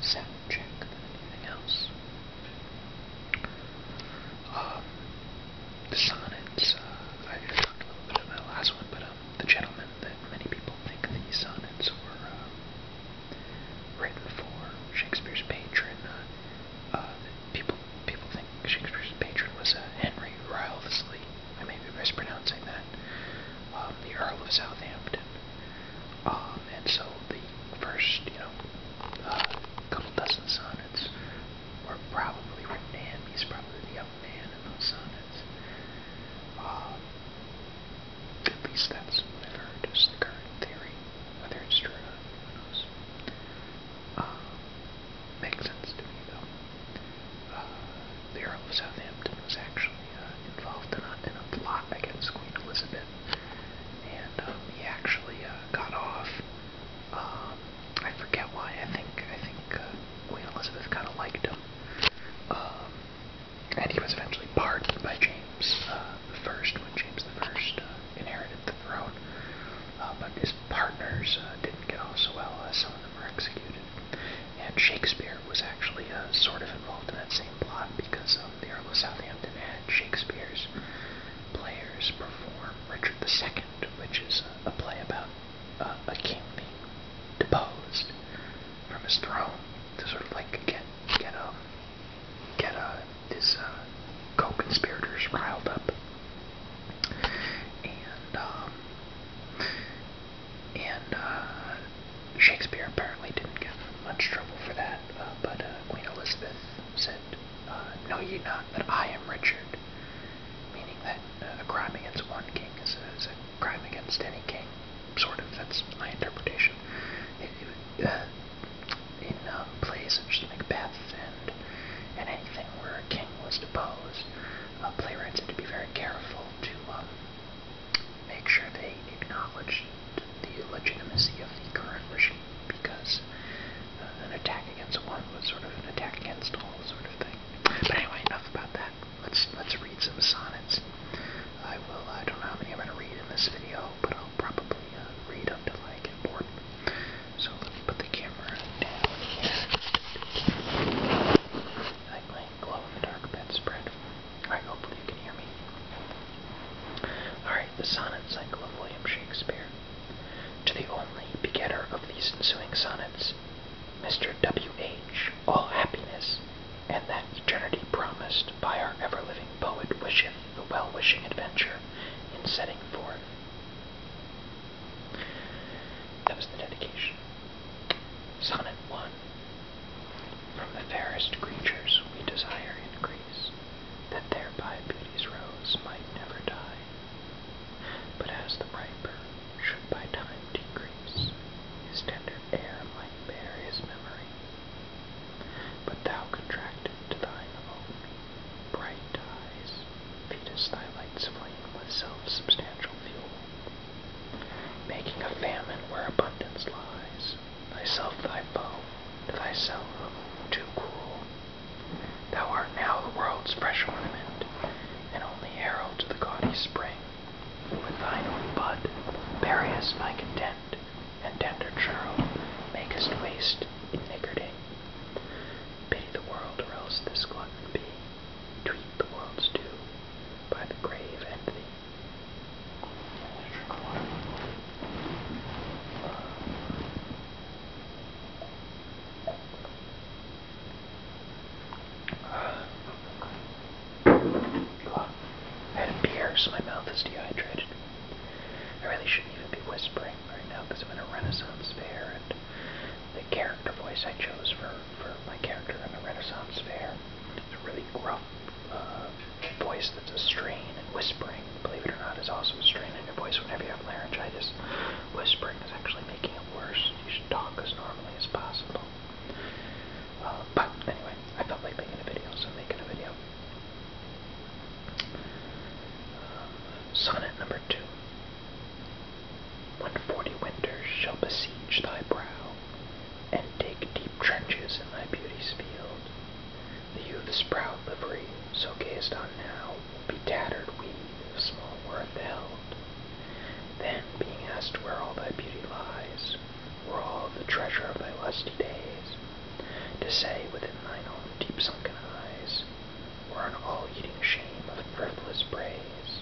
sound check than anything else. The sonnets, I talked a little bit about the last one, but the gentleman that many people think these sonnets were written for Shakespeare's patron. People think Shakespeare's patron was Henry Wriothesley. I may be mispronouncing that. The Earl of Southampton. And so the first, couple dozen sonnets were probably written to him. He's probably the young man in those sonnets. At least that's what I've heard is the current theory. Whether it's true or not, who knows. Makes sense to me, though. The Earl of Southampton was actually involved in a plot against Queen Elizabeth, and he actually got off. I forget why. I think Queen Elizabeth kind of liked him, and he was eventually pardoned by James the First when James the First inherited the throne. But his partners didn't get on so well. Some of them were executed. And Shakespeare was actually sort of involved in that same plot because the Earl of Southampton had Shakespeare's players perform Richard II, which is a play about a king being deposed from his throne to sort of like get his co-conspirators riled up. And Shakespeare apparently didn't get much trouble for that, but Queen Elizabeth said, "Know ye not that I am Richard?" Meaning that a crime against one king is a crime against any king, sort of. That's my interpretation. In plays such as Macbeth and anything where a king was deposed, playwrights had to be very careful to make sure they acknowledged the legitimacy of the current regime, because an attack against one was sort of an attack against all, sort of thing. But anyway, enough about that. Let's read some sonnets. I don't know how many I'm going to read in this video, but I'll probably read until I get bored. So let me put the camera down here. Like my glow-in-the-dark bedspread. Alright, hopefully you can hear me. Alright, the sonnet cycle of William Shakespeare. To the only begetter of these ensuing sonnets, Mr. W.H., all happiness, and that eternity promised by our ever-living poet wisheth the well-wishing adventure in setting forth. That was the dedication. Sonnet 1. From the fairest creatures we desire increase, that thereby beauty's rose might never die, but as the riper should by time decrease, his tender air might bear his memory. But thou contracted to thine own bright eyes, feedest thy lights flame with self-substantial fuel, making a famine where abundance lies, thyself thy foe, to thyself too cool. Thou art now the world's fresh ornament, and only herald to the gaudy spring. With thine own bud buryest thy content, and tender churl makest waste in niggarding. Pity the world, or else this glutton be, to eat the world's due by the grave and thee. I had a beer, so my mouth is dehydrated. I really shouldn't even be whispering right now because I'm in a Renaissance fair, and the character voice I chose for my character in the Renaissance fair is a really gruff voice that's a strain, and whispering, believe it or not, is also a strain in your voice whenever you have laryngitis. Whispering is actually making it worse. You should talk as normally as possible. But anyway, I felt like making a video, so I'm making a video. Sonnet number 2. When 40 winters shall besiege thy brow, and dig deep trenches in thy beauty's field, the youth's proud livery, so gazed on now, will be tattered weed of small worth held. Then, being asked where all thy beauty lies, where all the treasure of thy lusty days, to say within thine own deep sunken eyes, or an all-eating shame of thriftless praise.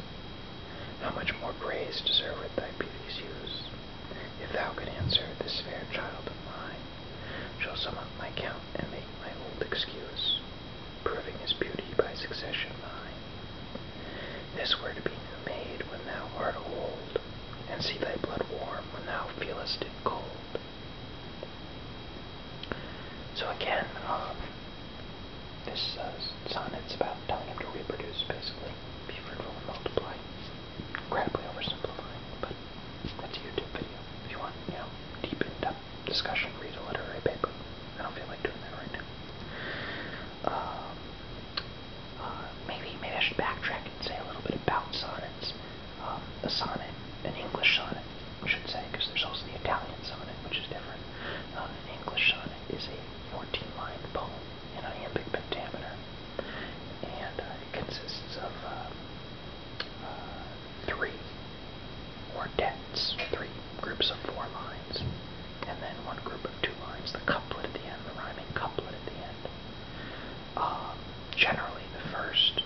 How much more praise deserveth thy beauty's use? If thou can answer this fair child of mine, shall sum up my count and make my old excuse, proving his beauty by succession mine. This were to be new made when thou art old, and see thy blood warm when thou feelest it cold. So again, this sonnet's about telling him to reproduce, basically. Be fruitful and multiply. Incredibly oversimplifying, but that's a YouTube video. If you want, deep in-depth discussion, read a literary paper. I don't feel like doing that right now. Maybe I should backtrack and say a little bit about sonnets. A sonnet, an English sonnet, I should say, because there's also the Italian sonnet, which is different. An English sonnet is a 14-line poem in iambic pentameter, and it consists of three three groups of 4 lines, and then one group of 2 lines, the couplet at the end, the rhyming couplet at the end. Generally, the first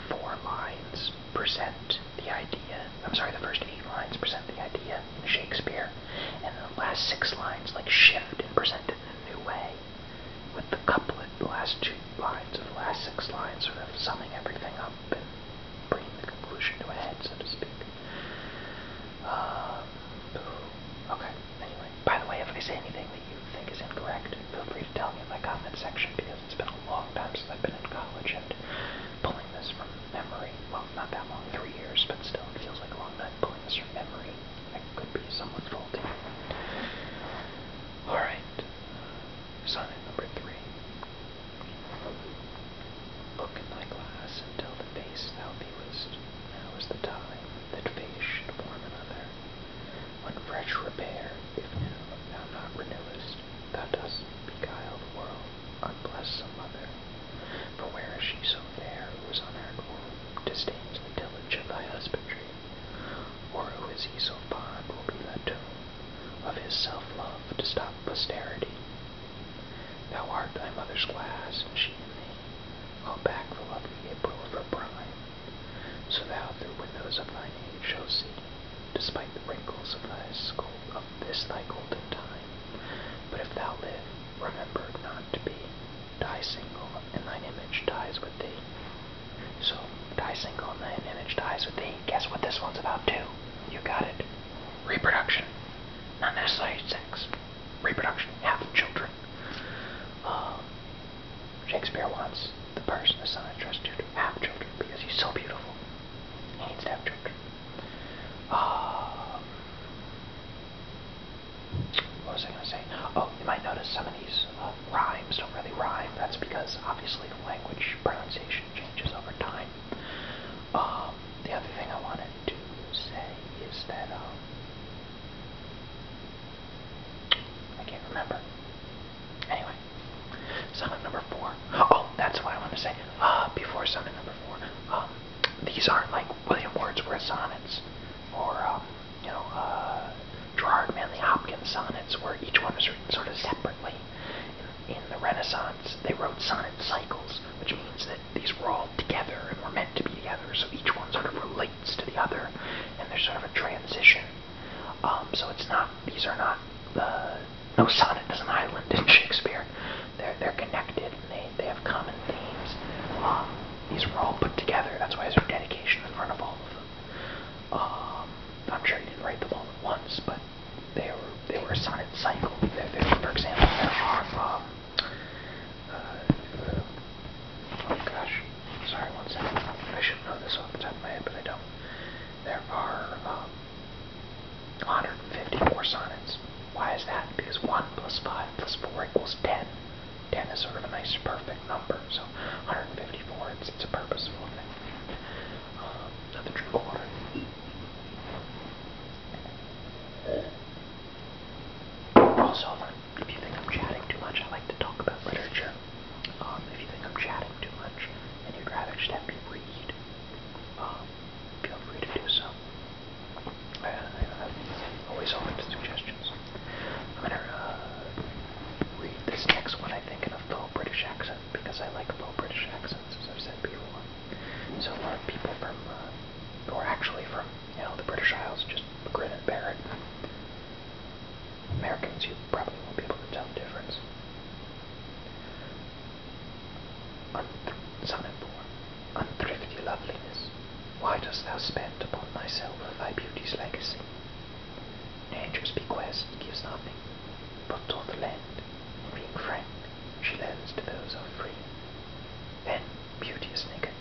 4 lines present the idea, the first 8 lines present the idea in Shakespeare, and then the last 6 lines shift and present it in a new way, with the couplet, the last 2 lines of the last 6 lines sort of summing everything up and bringing the conclusion to a head, so to speak. Okay, anyway, by the way, if I say anything that you think is incorrect, feel free to tell me in my comment section, because it's been a long time since I've been in college, and pulling this from memory, well, not that long, 3 years, but still, it feels like a long time pulling this from memory. I could be somewhat faulty. Alright, sonnet number 3. Look in thy glass, and tell the face thou viewest. Now is the time that face should form another. When fresh repair, if new, thou not renewest, thou dost beguile the world, unbless some mother. For where is she so fair, whose honored womb disdains the tillage of thy husbandry? Or who is he so fond will be the tomb of his self-love to stop posterity? Thou art thy mother's glass, and she in thee. Call back the lovely April of her prime, so thou through windows of thine age shalt see, despite the wrinkles of this thy golden time. But if thou live, remember not to be. Die single, and thine image dies with thee. So, die single, and thine image dies with thee. Guess what this one's about too? You got it. Reproduction. Not necessarily sex. Reproduction. Have children. Shakespeare wants the person, the sonnet addressed to have children, because he's so beautiful. He needs to have children. What was I going to say? Oh, you might notice some of these rhymes don't really rhyme. That's because, obviously, the language pronunciation changes over time. The other thing I wanted to say is that, I can't remember. Anyway, sonnet number 4. Oh, that's what I wanted to say. Before sonnet number 4, these aren't like William Wordsworth sonnets, or, Gerard Manley Hopkins sonnets, where each one is written sort of separately. In the Renaissance, they wrote sonnet cycles, which means that these were all together and were meant to be together, so each one sort of relates to the other, and there's sort of a transition. So these are not, no sonnet is an island in Shakespeare. They're connected, and they have common themes. These were all put together, that's why there's a dedication in front of all of them. I'm sure he didn't write them all at once, but they were a sonnet cycle. For example, there are, oh gosh, sorry, one second. I should know this off the top of my head, but I don't. There are 154 sonnets. Why is that? Because 1 plus 5 plus 4 equals 10. 10 is sort of a nice perfect number, so 154, it's a purposeful thing. Another drink of water. Also, if you think I'm chatting too much, I like to talk about literature. If you think I'm chatting too much and you'd rather just have me read, feel free to do so. I'm always open to suggestions. I'm going to read this next one, I think, in a Sonnet 4. Unthrifty loveliness, why dost thou spend upon thyself thy beauty's legacy? Nature's bequest gives nothing, but to the land, in being frank, she lends to those who are free. Then, beauteous niggard,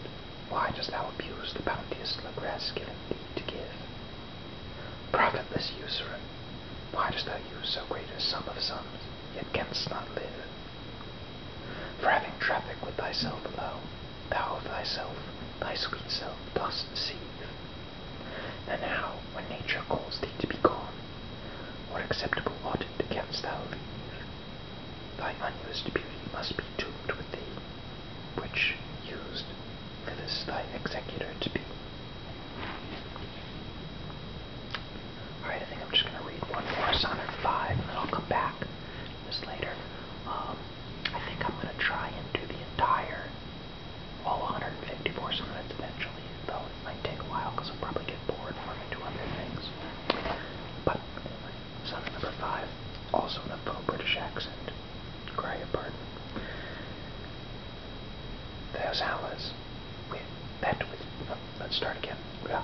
why dost thou abuse the bounteous grass given thee to give? Profitless usurer, why dost thou use so great a sum of sums, yet canst not live? For having traffic with thyself alone, thou of thyself, thy sweet self, dost deceive. And now, when nature calls thee to be gone, what acceptable audit canst thou leave? Thy unused beauty must be doomed with thee, which, used, livest thy executor to be. Alright, I think I'm just going to read one more Sonnet 5, and then I'll come back to this later. I think I'm going to try and do the entire, all 154 sonnets eventually, though it might take a while because I'll probably get bored when I do other things. But anyway, sonnet number 5, also in a faux British accent. Cry your pardon. Those hours, let's start again. Yeah.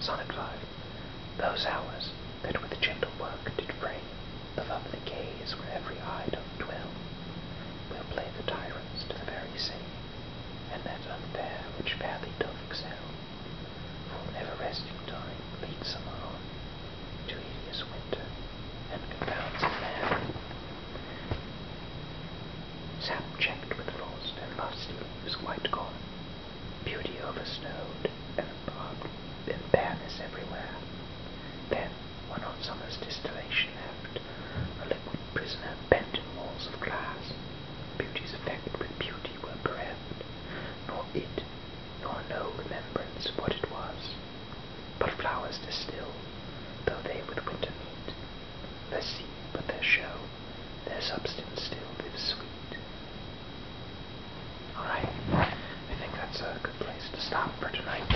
Sonnet 5. Those hours that with gentle work did frame the lovely gaze where every eye doth dwell, will play the tyrants to the very same, and that unfair which fairly doth excel. For never resting time leads summer on to hideous winter, and confounds a man. Sap checked with frost, and lusty leaves quite gone, beauty oversnowed, and bareness everywhere. Then, when on summer's distillation left, a liquid prisoner bent in walls of glass, beauty's effect with beauty were bereft, nor it, nor no remembrance what it was, but flowers distilled, though they with winter meet, the sea but their show, their substance still lives sweet. Alright, I think that's a good place to stop for tonight.